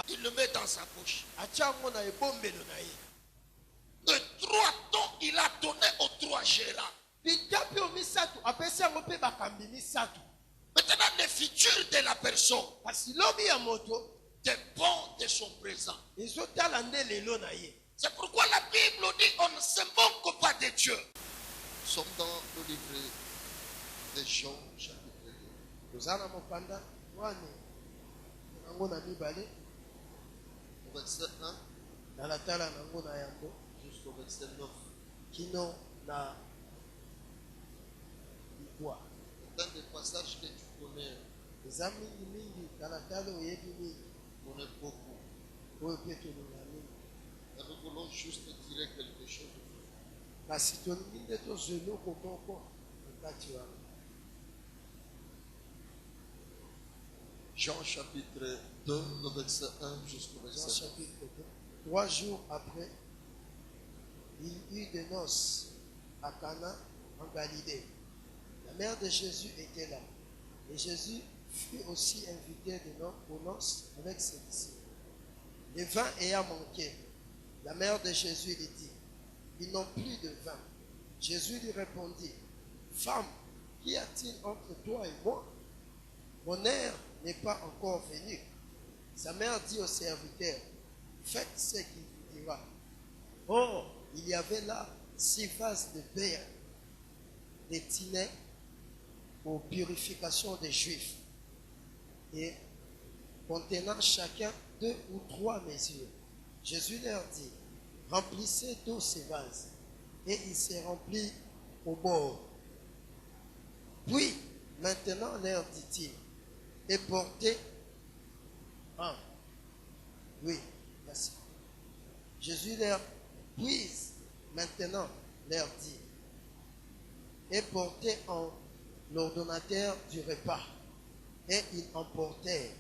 Il le met dans sa poche. De 3 tons, il a donné aux 3 gérants. Maintenant, les futurs de la personne dépendent de son présent. C'est pourquoi la Bible dit on ne se moque pas de Dieu. Nous sommes dans le livre des Jean, chapitre 2. Verset 1 jusqu'au verset 9. C'est un des passages que tu connais. On est beaucoup. Nous voulons juste tirer quelque chose. Jean chapitre 2, le verset 1 jusqu'au verset 9. 3 jours après, il y eut des noces à Cana en Galilée. La mère de Jésus était là. Et Jésus fut aussi invité aux noces avec ses disciples. Le vin ayant manqué, la mère de Jésus lui dit, ils n'ont plus de vin. Jésus lui répondit, femme, qu'y a-t-il entre toi et moi? Mon heure n'est pas encore venue. Sa mère dit au serviteur, faites ce qu'il vous dira. Or, il y avait là 6 vases de verre destinés aux purifications des Juifs et contenant chacun 2 ou 3 mesures. Jésus leur dit, remplissez d'eau ces vases. Et il s'est rempli au bord. Puis, maintenant leur dit-il, et portez un. Oui, merci. Jésus leur puise maintenant leur dit, et portez en l'ordonnateur du repas. Et ils emportèrent.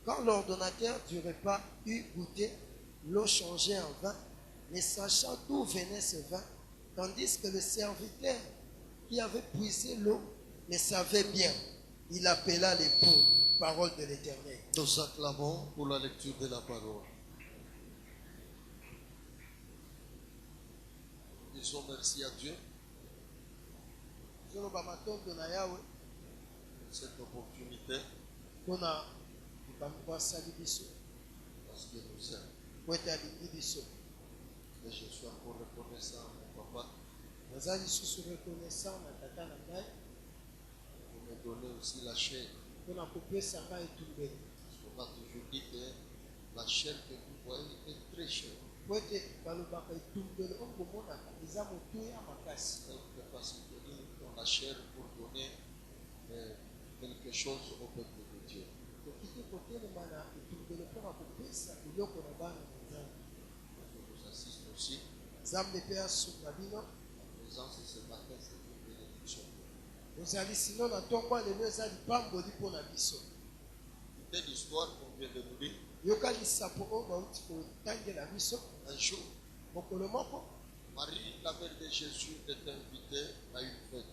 Quand l'ordonnateur du repas eut goûté l'eau changée en vin, ne sachant d'où venait ce vin, tandis que le serviteur qui avait puisé l'eau le savait bien, il appela l'époux, parole de l'Éternel. Nous acclamons pour la lecture de la parole. Disons merci à Dieu cette opportunité parce qu'il nous aime. Et je suis encore reconnaissant à mon papa pour me donner aussi la chair. On a toujours dit que la chair que vous voyez est très chère. Parce que nous avons la chair pour donner quelque chose au peuple de Dieu. Je vous assiste aussi. La présence de ce matin, c'est une bénédiction. Une histoire qu'on vient de nous dire. Un jour, Marie, la mère de Jésus, est invitée à une fête.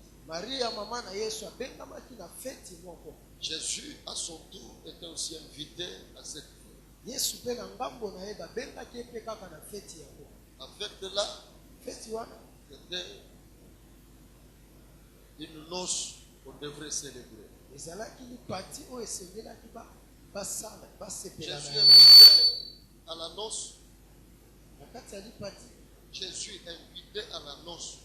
Jésus, à son tour, était aussi invité à cette fête. La fête de là, c'était une noce qu'on devrait célébrer. Jésus est invité à la noce. Jésus est invité à la noce.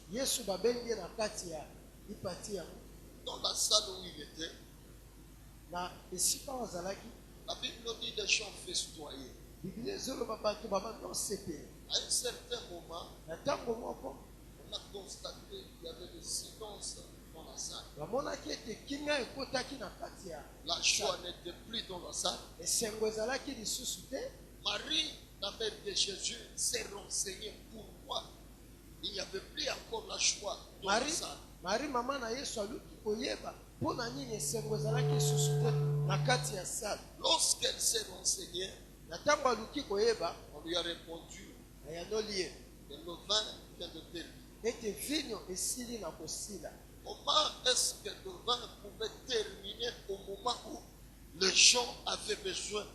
Dans la salle où il était, la Bible dit des chants festoyés. À un certain moment, on a constaté qu'il y avait le silence dans la salle. La joie n'était plus dans la salle. Marie, la mère de Jésus, s'est renseignée pourquoi il n'y avait plus encore la joie dans la salle. Lorsqu'elle s'est renseignée, on lui a répondu que le vin vient de terminer. Comment est-ce que le vin pouvait terminer au moment où le les gens avaient besoin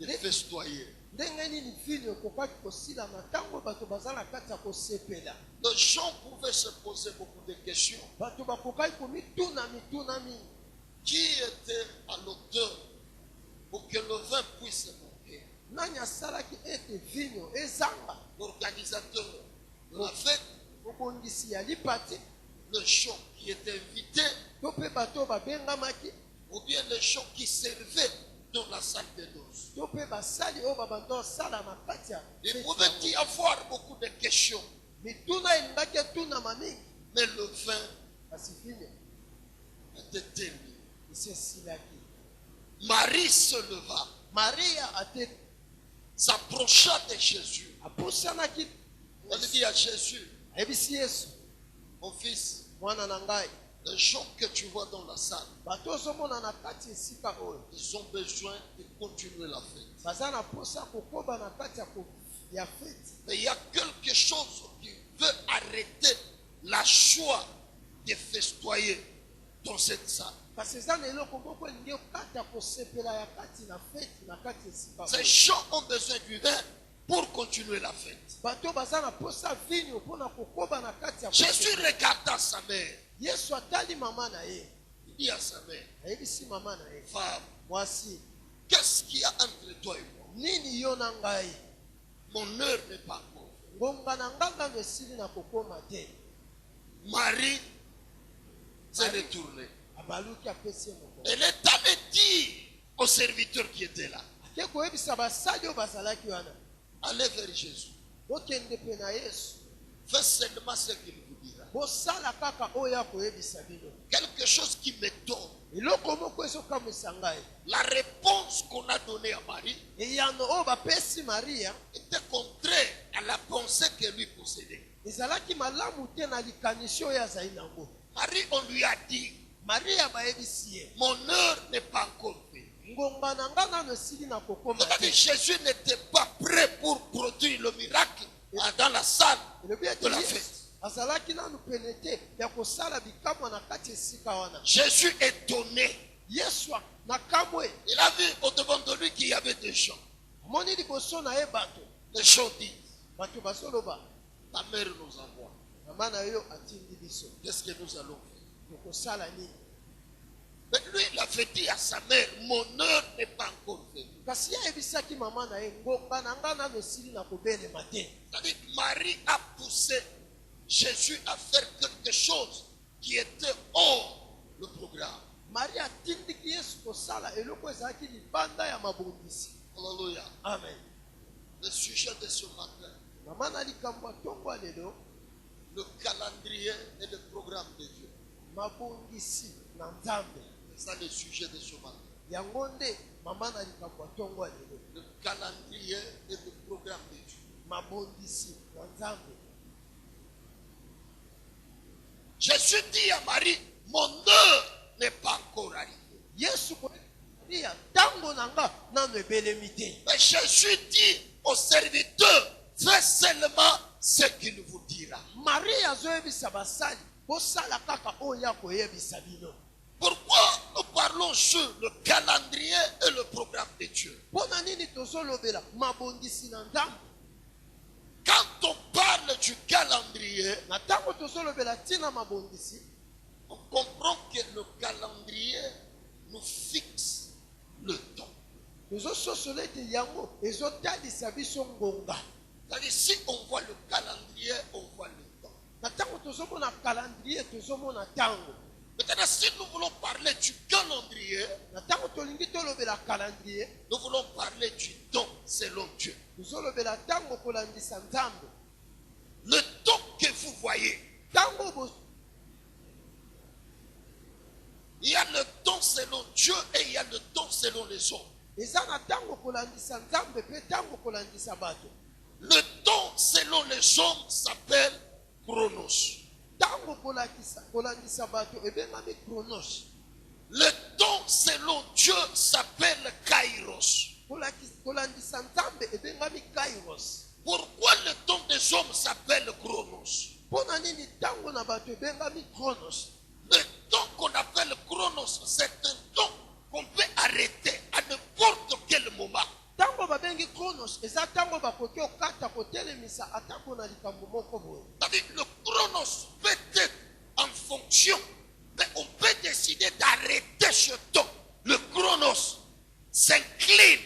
de festoyer. ndenge nini vino ekokaki kosila na ntango bato baza na kati ya kosepela. Les gens pouvaient se poser beaucoup de questions. Bato bakokaki komituna mituna mingi. Qui était à l'auteur pour que le vin puisse manquer? Nani asalaki ete vino ezanga? L'organisateur de la fête, mobongisi ya lipati, les gens qui étaient invités, to mpe bato babengamaki, ou bien les gens qui servaient dans la salle de noces. to mpe basali oyo babanda osala na kati ya Il feti pouvait yango. y avoir beaucoup de questions, mituna elingaki etunama mingi, mais le vin kasi vino était terminé. esi esilaki. Marie se leva, Maria ate s'approcha de Jésus. apusanaki, Elle dit à Jésus, ayebisi Yesu, mon fils, mwana na ngai, les gens que tu vois dans la salle, bato ozomona na kati esika oyo ils ont besoin de continuer la fête. baza na posa kokoba na kati ya feti. Mais il y a quelque chose qui veut arrêter la joie de festoyer dans cette salle. kasi eza na eloko moko elingi okata kosepela ya kati na feti na kati esika Ces oyo. gens ont besoin du vin pour continuer la fête. bato baza na posa vinyo mpona kokoba na kati ya Jésus kosepela. regarda sa mère. Yesu atali mama na ye, Il dit à sa mère, ayebisi mama na ye, femme, mwasi, qu'est-ce qu'il y a entre toi et moi? nini yo na ngai? Mon heure n'est pas encore. ngonga na ngai ngano esili na kokoma te. Marie s'est Marie. retournée. Abaluki apesi ye mokongo. Elle est allée dire aux serviteurs qui étaient là, ake koyebisa basali oyo bazalaki wana, allez vers Jésus. bokende mpe na Yesu, Faites seulement ce qu'il vous dira. bosala kaka oyo akoyebisa bino. Quelque chose qui m'étonne. eloko moko ezokamwisa ngai, La réponse qu'on a donnée à Marie eyano oyo bapesi Maria était contraire à la pensée que lui possédait. ezalaki malamu te na likanisi oyo azali nango. Marie, on lui a dit, Maria bayebisi ye, mon heure n'est pas encore venue. ngonga na ngai nano esili na kokoma C'est-à-dire te. Jésus n'était pas prêt pour produire le miracle dans la salle elobi ete de la Yesu fête. azalaki nanu pene te ya kosala bikamwa na kati esika wana. Jésus étonné. Yesu na kamwe Il a vu au-devant de lui qu'il y avait des gens. amoni liboso na ye bato, Les gens disent, bato bazoloba, ta mère nous envoie. mama na yo atindi biso, Qu'est-ce que nous allons faire? tokosala nini? Mais lui, il avait dit à sa mère, mon heure n'est pas encore venue. kasi ye ayebisaki mama na ye, ngonga na ngai nano esili na kobelema te. C'est-à-dire que Marie a poussé Jésus à faire quelque chose qui était hors le programme. Maria atindiki Yesu kosala eloko ezalaki libanda ya mabongisi. Alléluia. Amen. Le sujet de ce matin, mama na likambo ya ntongo ya lelo, le calendrier et le programme de Dieu. mabongisi na nzambe. C'est ça le sujet de ce matin. yango nde mama na likambo ya ntongo ya lelo, Le calendrier et le programme de Dieu. mabongisi na nzambe. Jésus dit à Marie, mon heure n'est pas encore arrivée. Yesu koya ntango na nga nano ebelemi te. Mais Jésus dit aux serviteurs, faites seulement ce qu'il vous dira. Maria azoyebisa basali, bosala kaka oyo akoyebisa bino. Pourquoi nous parlons sur le calendrier et le programme de Dieu? Mpona nini tozolobela mabongisi na nzambe? Quand on parle du calendrier, Na ntango tozolobela ntina mabongisi, on comprend que le calendrier nous fixe le temps. tozososola ete yango ezotalisa biso ngonga. C'est-à-dire, si on voit le calendrier, on voit le temps. Na ntango tozomona calendrier tozomona ntango. Maintenant, si nous voulons parler du calendrier, Na ntango tolingi tolobela calendrier, nous voulons parler du temps selon Dieu. tozolobela ntango kolandisa nzambe. Le temps que vous voyez, Ntango il y a le temps selon Dieu et il y a le temps selon les hommes. eza na ntango kolandisa nzambe mpe ntango kolandisa bato. Le temps selon les hommes s'appelle chronos. Ntango kolandisa bato ebengami chronos. Le temps selon Dieu s'appelle kairos. kolandisa nzambe ebengami kairos. Pourquoi le temps des hommes s'appelle chronos? Mpona nini ntango na bato ebengami chronos? Le temps qu'on appelle chronos, c'est un temps qu'on peut arrêter kotelemisa atako na likambo moko boye. C'est-à-dire, le chronos peut être en fonction, mais on peut décider d'arrêter ce temps. Le chronos s'incline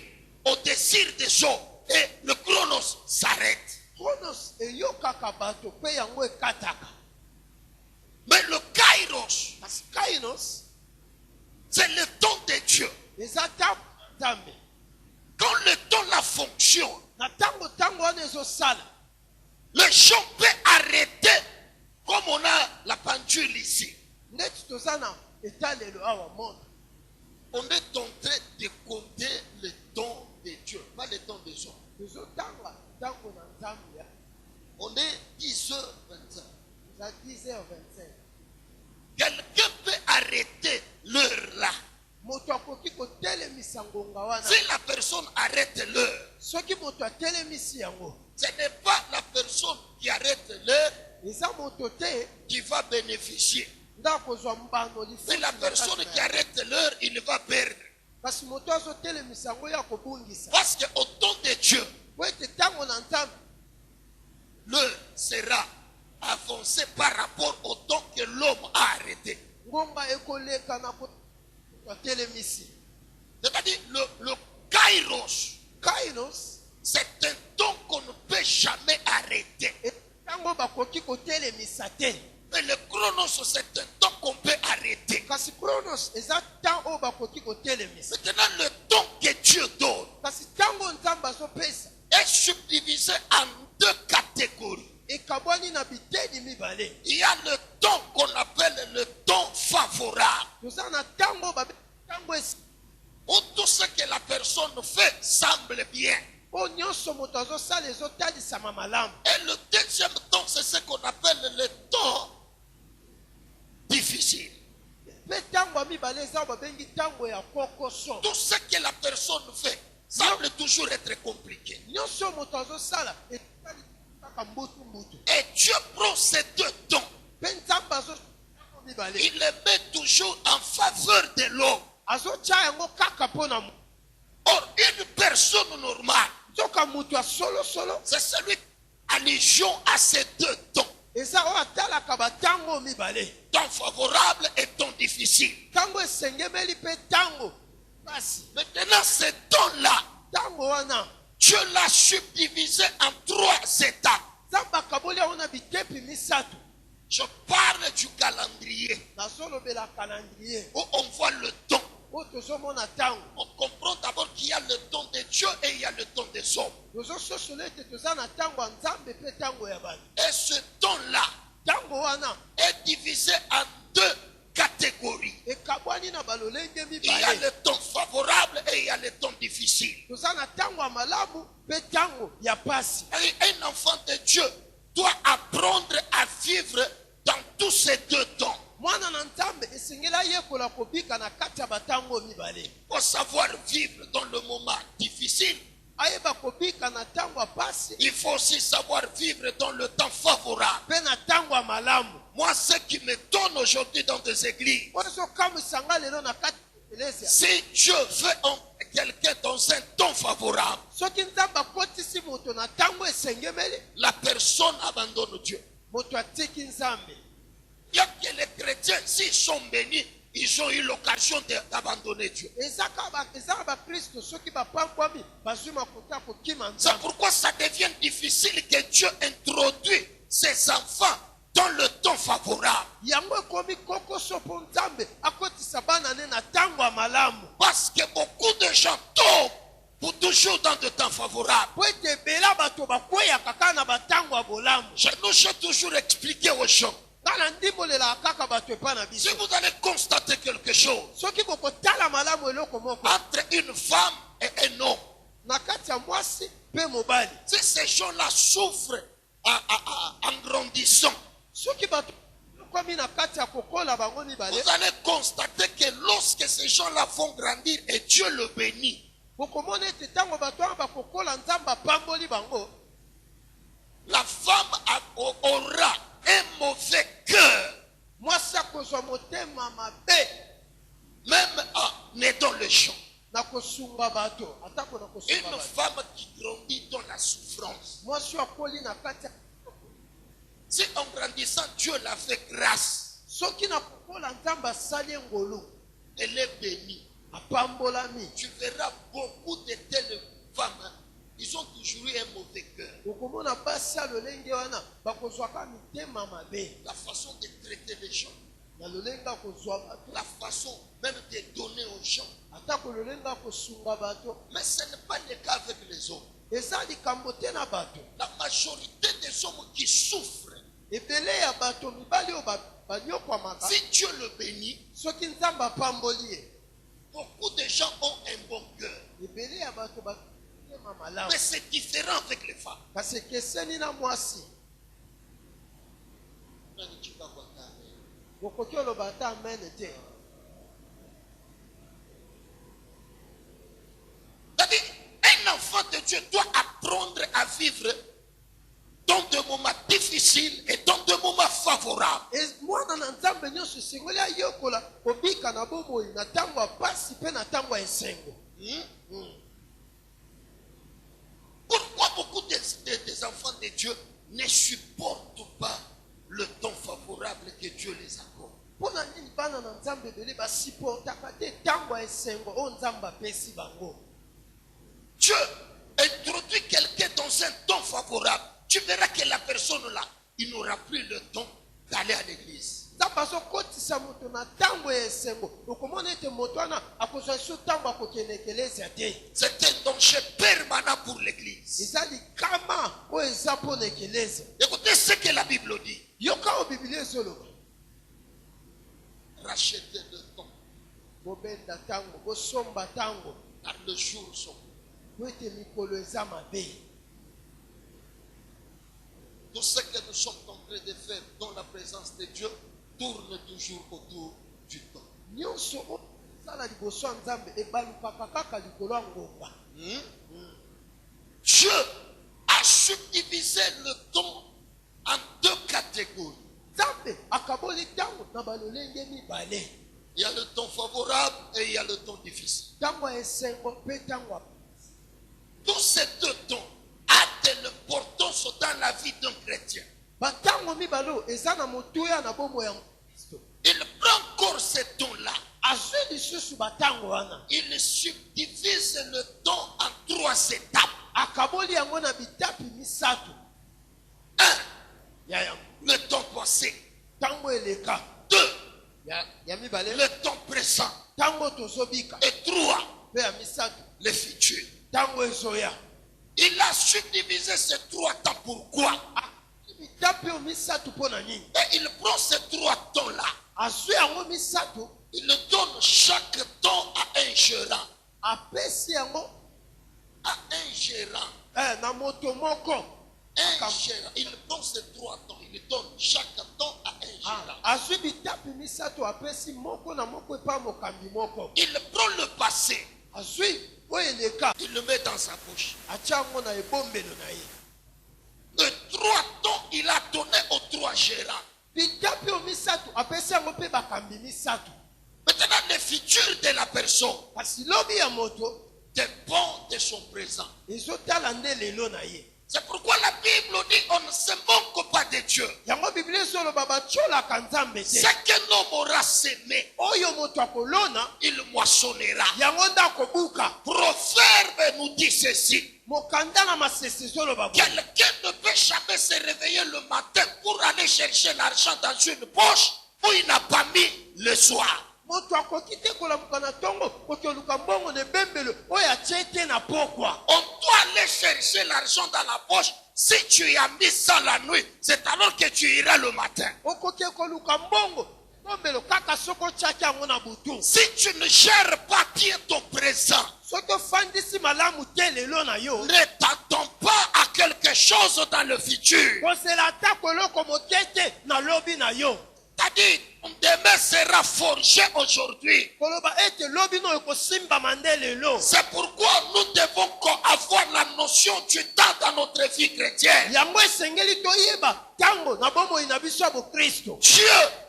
au désir des hommes et le chronos s'arrête. Chronos eyokaka bato pe yango ekataka. Mais le kairos, Kasi kainos c'est le temps de Dieu. eza ntango nzambe. Quand le temps la fonctionne, Na ntango wana ezosala, le champ peut arrêter comme on a la pendule ici. ndeti toza na etalelo awa montre. On est en train de compter le temps de Dieu, pas le temps des hommes. Tozotanga ntango na nzambe ya. On est 10h25. Eza 10h25. Quelqu'un peut arrêter l'heure là. Moto akoki kotelemisa ngonga wana. Si la personne arrête l'heure, Soki moto atelemisi yango, ce n'est pas la personne qui arrête l'heure eza moto te qui va bénéficier. nda kozwa mbano C'est la personne qui arrête l'heure, il va perdre. kasi moto azotelemisa yango ya kobungisa. Parce qu'au temps de Dieu, Po ete ntango na nzambe l'heure sera avancée par rapport au temps que l'homme a arrêté. ngonga ekoleka na kotelemisi. C'est-à-dire, le kairos, Kainos c'est un temps qu'on ne peut jamais arrêter. ntango bakoki kotelemisa te. Mais le chronos, c'est un temps qu'on peut arrêter. Kasi chronos eza ntango oyo bakoki kotelemisa. Maintenant, le temps que Dieu donne Kasi ntango nzambe azopesa est subdivisé en deux catégories. ekabwani na biteni mibale. Il y a le temps qu'on appelle le temps favorable, Toza na ntango babe ntango où tout ce que la personne fait semble bien. oyo nyonso moto azosala ezotalisama malamu. Et le deuxième temps, c'est ce qu'on appelle le temps difficile. Mpe ntango ya mibale eza oyo babengi ntango ya kokoso. Tout ce que la personne fait semble toujours être compliqué. Nyonso oyo moto azosala etali kaka mbutu. Et Dieu prend ces deux temps, Mpe nzambe ntango mibale il les met toujours en faveur de l'homme. azotya yango kaka mpo na moto. Or, une personne normale, nzoka moto ya solosolo c'est celui qui a allusion à ces deux temps. eza oyo atalaka bantango mibale. Temps favorable et temps difficile. Ntango esengemeli mpe ntango pasi. Maintenant, ces temps-là, Ntango wana Dieu l'a subdivisé en trois étapes. nzambe akaboli yango na bitepi misato. Je parle du calendrier nazolobela calendrier où on voit le temps. oyo tozomona ntango. On comprend d'abord qu'il y a le temps de Dieu et il y a le temps des hommes. tozososola ete toza na ntango ya nzambe mpe ntango ya bato. Et ce temps-là ntango wana est divisé en deux catégories. ekabwani na balolenge Il y a mibale. le temps favorable et il y a le temps difficile. toza na ntango ya malamu mpe ntango ya pasi. Et un enfant de Dieu doit apprendre à vivre dans tous ces deux temps. mwana na nzambe esengeli ayekola kobika na kati ya batango mibale. Pour savoir vivre dans le moment difficile, ayeba kobika na ntango ya pasi il faut aussi savoir vivre dans le temps favorable. mpe na ntango ya malamu. Moi, ce qui me donne aujourd'hui dans des églises, oyo ezokamwisa nga lelo na kati ya eklezia. si Dieu veut quelqu'un dans un temps favorable, soki nzambe akotisi moto na ntango esengemeli, la personne abandonne Dieu. moto atiki nzambe. Il y a que les chrétiens, s'ils sont bénis, ils ont eu l'occasion d'abandonner Dieu. eza na bakristo soki bapambwami bazwi makoto ya kokima C'est nzambe. pourquoi ça devient difficile que Dieu introduit ses enfants dans le temps favorable. yango ekomi kokoso mpo nzambe akotisa bana ne na ntango ya malamu. Parce que beaucoup de gens tombent pour toujours dans de temps favorables. po ete ebela bato bakweyaka kaka na batango ya bolamu. J'ai toujours expliqué aux gens, nga na ndimbolelaka kaka bato epa na si biso. vous allez constater quelque chose soki bokotala malamu eloko moko entre une femme et un homme, na kati ya mwasi mpe mobali, si ces gens-là souffrent en grandissant, soki bato komi na kati ya kokola bango mibale, vous allez constater que lorsque ces gens-là vont grandir et Dieu le bénit, bokomona ete ntango bato wana bakokola nzambe apamboli bango, la femme aura un mauvais cœur, mwasi akozwa motema mabe même né dans le champ. na kosunga bato atako na kosunga Une bato. femme qui grandit dans la souffrance. Mwasi akoli na kati ya- Si en grandissant, Dieu l'a fait grâce, soki na kokola nzambe asali ngolu elle est bénie. apambolami, Tu verras beaucoup de telles femmes, ils ont toujours eu un mauvais cœur. okomona basi ya lolenge wana bakozwaka mitema mabe La façon de traiter les gens, na lolenge ya kozwa bato la façon même de donner aux gens. atako lolenge ya kosunga bato. Mais ce n'est pas le cas avec les hommes. Eza likambo te na bato. La majorité des hommes qui souffrent, Ebele ya bato mibali oyo banyokwamaka si Dieu le bénit, soki nzambe apamboli ye. beaucoup de gens ont un bon cœur. Ebele ya bato batema malamu Mais c'est différent avec les femmes. kasi ekeseni na mwasi. Okoki oloba ata amen te. C'est-à-dire, un enfant de Dieu doit apprendre à vivre dans des moments difficiles et dans des moments favorables. Mwana na nzambe nyonso esengeli ayokola kobika na bomoi na ntango ya pasi mpe na ntango ya esengo. Pourquoi beaucoup des enfants de Dieu ne supportent pas le temps favorable que Dieu les accorde? Mpona nini bana na nzambe ebele basiportaka te ntango ya esengo oyo nzambe apesi bango? Dieu introduit quelqu'un dans un temps favorable. Tu verras que la personne là, il n'aura plus le temps d'aller à l'église. Nzambe azokotisa moto na ntango ya esengo okomona ete moto wana akozwa so ntango akokende ekelezia te. C'est un danger permanent pour l'église. Eza likama oyo eza mpona ekelezia. Écoutez ce que la Bible dit. Yoka oyo Biblia ezoloba. Rachetez le temps, Bobenda ntango, bosomba ntango, car le jour sont. po ete mikolo eza mabe. Tout ce que nous sommes en train de faire dans la présence de Dieu tourne toujours autour du temps. Nyonso oyo esala liboso ya nzambe ebalukaka kaka likolo ya ngomba. Dieu a subdivisé le temps en deux catégories. Nzambe akaboli ntango na balolenge mibale. Il y a le temps favorable et il y a le temps difficile. Ntango ya esengo mpe ntango ya Tous ces deux temps ont de l'importance dans la vie d'un chrétien. batango mibale oyo eza na motuya na bomoi ya Kristo. Il prend encore ces temps-là. Azwi lisusu batango wana. Il subdivise le temps en trois étapes. Akaboli yango na bitapi misato. Un, Ya yango. le temps passé. Ntango eleka. Deux, Ya mibale. le temps présent. Ntango tozobika. Et trois, Mpe ya misato. le futur. Ntango ezoya. Il a subdivisé ces trois temps. Pourquoi? Bitapi oyo misato mpo na nini? Et il prend ces trois temps-là. Azwi yango misato. Il donne chaque temps à un gérant. Apesi yango À un gérant. na moto moko. Un gérant. Il prend ces trois temps. Il donne chaque temps à un gérant. Azwi bitapi misato apesi moko na moko epa mokambi moko. Il prend le passé. Azwi oyo eleka. Il le met dans sa poche. Atia yango na ebombelo na ye. Les trois temps, il a donné aux trois gérants. Bitapi oyo misato apesi yango mpe bakambi misato. Maintenant, le futur de la personne Kasi lobi ya moto dépend de son présent. ezotala nde lelo na ye. C'est pourquoi la Bible dit on ne se moque pas de Dieu. Yango Biblia ezoloba batiolaka nzambe Ce te. que l'homme aura semé, Oyo moto akolona il moissonnera. yango nde akobuka. Proverbe nous dit ceci. Mokanda na masese ezoloba boye. Quelqu'un ne peut jamais se réveiller le matin pour aller chercher l'argent dans une poche où il n'a pas mis le soir. Moto akoki te kolamuka na ntongo koki oluka mbongo na ebembelo oyo atie te na pokwa. On doit aller chercher l'argent dans la poche. Si tu y as mis ça la nuit, c'est alors que tu iras le matin. Okoki koluka mbongo bombelo kaka soko otiaki yango na butu. Si tu ne gères pas bien ton présent, Soki ofandisi malamu te lelo na yo ne t'attends pas à quelque chose dans le futur. kozela ata koloko moke te na lobi na yo. C'est-à-dire, demain sera forgé aujourd'hui. Koloba ete lobi no ekosimbama nde lelo. C'est pourquoi nous devons avoir la notion du temps dans notre vie chrétienne. Yango esengeli toyeba ntango na bomoi na biso ya bokristo. Dieu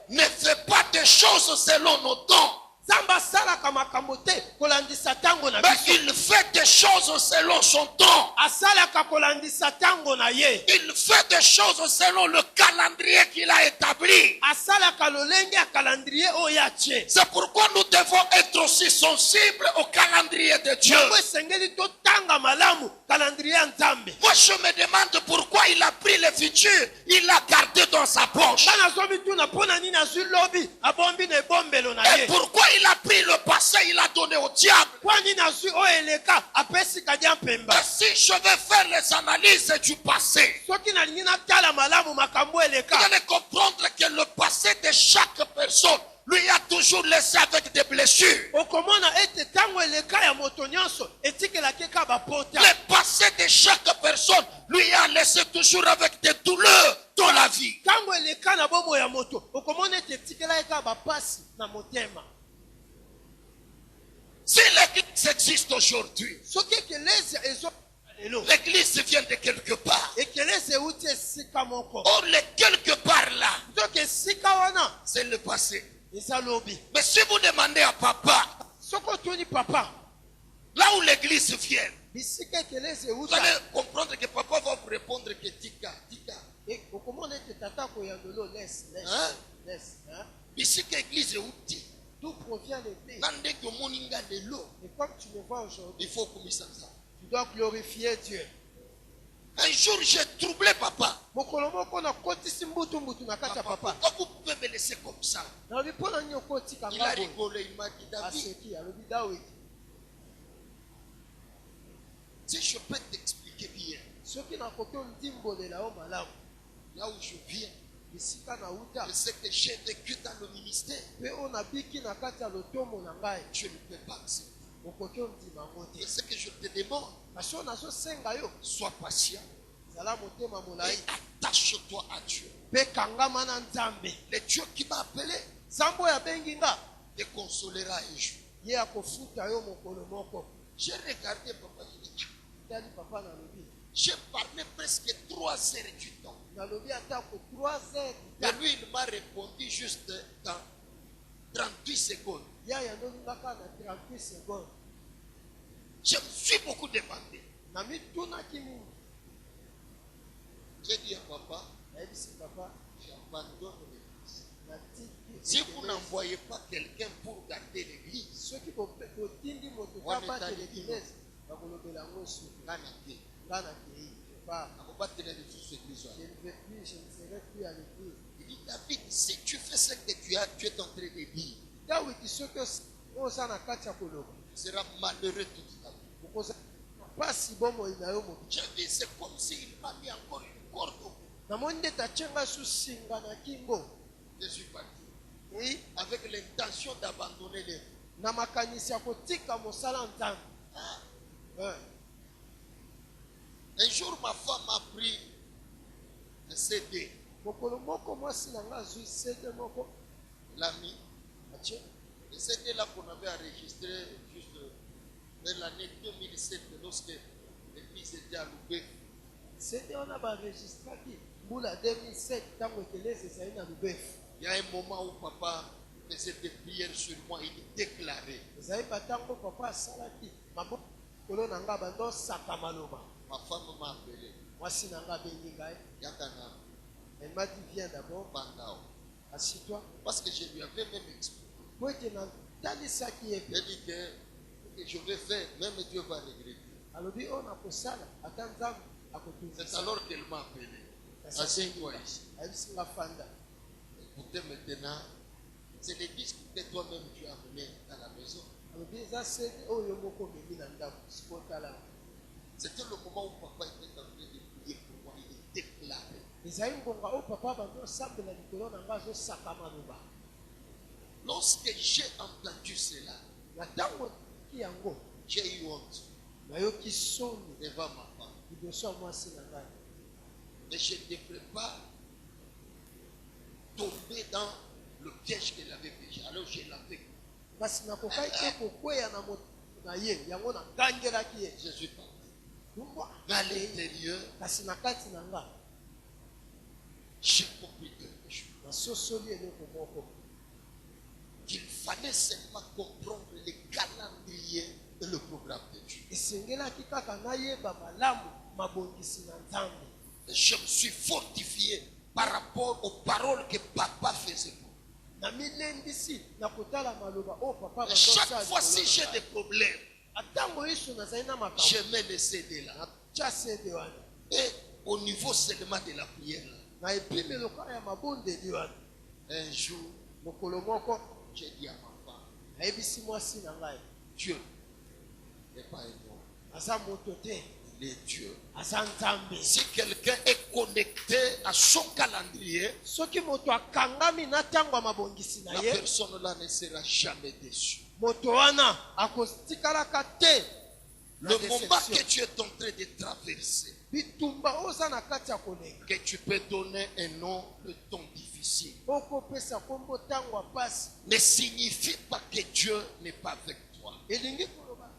ne fait pas des choses selon nos temps. Nzambe asalaka makambo te kolandisa tango na Mais biso. il fait des choses selon son temps. Asalaka kolandisa tango na ye. Il fait des choses selon le calendrier qu'il a établi. Asalaka lolenge ya calendrier oyo atie. C'est pourquoi nous devons être aussi sensibles au calendrier de Dieu. Yango esengeli totanga malamu calendrier ya Nzambe. Moi, je me demande pourquoi il a pris le futur, il l'a gardé dans sa poche. Bana zobi tuna pona nini azwi lobi abombi na ebombelo na Et ye. pourquoi il a pris le passé, il a donné au diable. Kwa nini azwi oyo eleka apesi kadia mpemba. Et si je vais faire les analyses du passé, Soki nalingi natala malamu makambo vous eleka. allez comprendre que le passé de chaque personne lui a toujours laissé avec des blessures. Okomona ete tango eleka ya moto nyonso etikelaki ka bapota. Le passé de chaque personne lui a laissé toujours avec des douleurs dans la vie. Tango eleka na bomo ya moto okomona ete etikelaki ka bapasi na motema. Si l'église existe aujourd'hui, Soki ekelezia ezo lelo l'église vient de quelque part. ekelezia euti esika moko. Or, le quelque part là, Soki esika wana c'est le passé. eza lobi. Mais si vous demandez à papa, Soki otuni papa là où l'église vient, bisika ekelezia vous euta allez comprendre que papa va vous répondre que tika, tika. okomona ete tata koyandolo laisse Hein? laisse. Bisika église outi. D'où provient l'église? Nandeki omoninga lelo. Et comme tu me vois aujourd'hui, Il faut kumisa ça. tu dois glorifier Dieu. Un jour, j'ai troublé papa. Mokolo moko na kotisi mbutu na kati ya papa. Pourquoi vous pouvez me laisser comme ça? Na lipona nyo kotika Il a ngabo. rigolé, il m'a dit David, Aseki alobi David. si je peux t'expliquer bien, Soki na koto ndimbolela o malamu. là où je viens, Bisika na uta. je sais que j'ai vécu dans le ministère. Pe ona biki na kati ya lotomo na ngai. Je ne peux pas accepter. Okoki ondima ngo C'est te. ce que je te demande. Kasi oyo nazosenga yo. Sois patient Zala motema et molai. attache-toi à Dieu. Pe kangama na Nzambe. Le Dieu qui m'a appelé Nzambe oyo abengi nga. te consolera un jour. Ye akofuta yo mokolo moko. J'ai regardé papa, j'ai dit, Tali papa na lobi. j'ai parlé presque 3 heures du temps. Nalobi atako 3 heures. Mais lui, il m'a répondu juste dans 38 secondes. Yaya nolingaka na 38 secondes. Je me suis beaucoup demandé. Na mitunaki mingi. J'ai dit à papa, Nayebisi papa j'abandonne l'église. natiki. Si vous n'envoyez pas quelqu'un pour garder l'église, Soki botindi moto Wana kapate etali l'église bakolobela yango suki. ngana te. Nga na kei. Je pars. Akobatela lisusu église wana. Je ne vais plus, je ne serai plus à l'église. Il dit, David, si tu fais ce que tu es en train de dire, Dawidi soki oza na kati ya koloba. tu seras malheureux toute ta vie. Okoza pasi bomoi na yo mobi. J'ai vu, c'est comme s'il m'a mis encore une corde au cou. Namoni nde tatianga su singa na kingo. Je suis parti. Et Avec l'intention d'abandonner les. na makanisi ya kotika mosala Nzambe. Un jour, ma femme a pris un CD. Mokolo moko mwasi na nga azwi CD moko. L'ami. Atie. Le CD là qu'on avait enregistré juste vers l'année 2007 lorsque l'église était à Loubé. CD wana baregistraki mbula 2007 ntango ekelezi ezali na lubefu. Il y a un moment où papa faisait des prières sur moi, il déclarait. Ezali batango papa asalaki maboko kolo na nga bando osaka maloba. Ma femme m'a appelé. Mwasi na nga abengi ngai. Yatana Elle m'a dit viens d'abord, Bandao. assis-toi. Parce que je lui avais même expliqué. Po ete natalisaki ye Il a pe. dit que je vais faire, même Dieu va regretter. Alobi oyo nakosala ata Nzambe C'est akotunzisa. alors qu'elle m'a appelé. Kasi Assieds-toi ici. ayebisi nga fanda. Écoutez maintenant, c'est l'église que toi-même tu as amené à la maison. Alobi eza sede oyo yo moko omemi na ndako sikotala. C'était le moment où papa était en train de prier pour moi. Il déclarait. Ezali ngonga oyo papa bando osambela likolo na nga azosaka maloba. Lorsque j'ai entendu cela, Na ntango ki yango j'ai eu honte nayoki soni devant ma femme. liboso ya mwasi na ngai. Mais je ne devrais pas tomber dans le piège qu'elle avait fait. Alors je l'avais. Kasi nakokaki te kokweya na moto na ye yango nagangelaki ye. Je suis parti. Lumba. À l'intérieur, Kasi na kati na nga j'ai compris quelque chose. nasosoli eloko moko. qu'il fallait seulement comprendre le calendrier et le programme de Dieu. esengelaki kaka nayeba malamu mabongisi na Nzambe. Je me suis fortifié par rapport aux paroles que papa faisait pour moi. Na milendisi na kotala maloba o papa ba Chaque fois si j'ai des problèmes, atango iso na zaina makambo je mets les aides là. chasede wana Et au niveau seulement de la prière, na epime loka ya mabondeli wana. un jour, Mokolo moko j'ai dit à ma femme, nayebisi mwasi na ngai Dieu n'est pas un homme, aza moto te, il est Dieu. aza Nzambe. Si quelqu'un est connecté à son calendrier, Soki moto akangami na ntango ya mabongisi na la ye, personne là ne sera jamais déçue. moto wana akotikalaka te. Le moment que tu es en train de traverser, bitumba oza na kati ya kolenga que tu peux donner un nom de temps difficile, okopesa kombo ntango ya pasi ne signifie pas que Dieu n'est pas avec toi. elingi koloba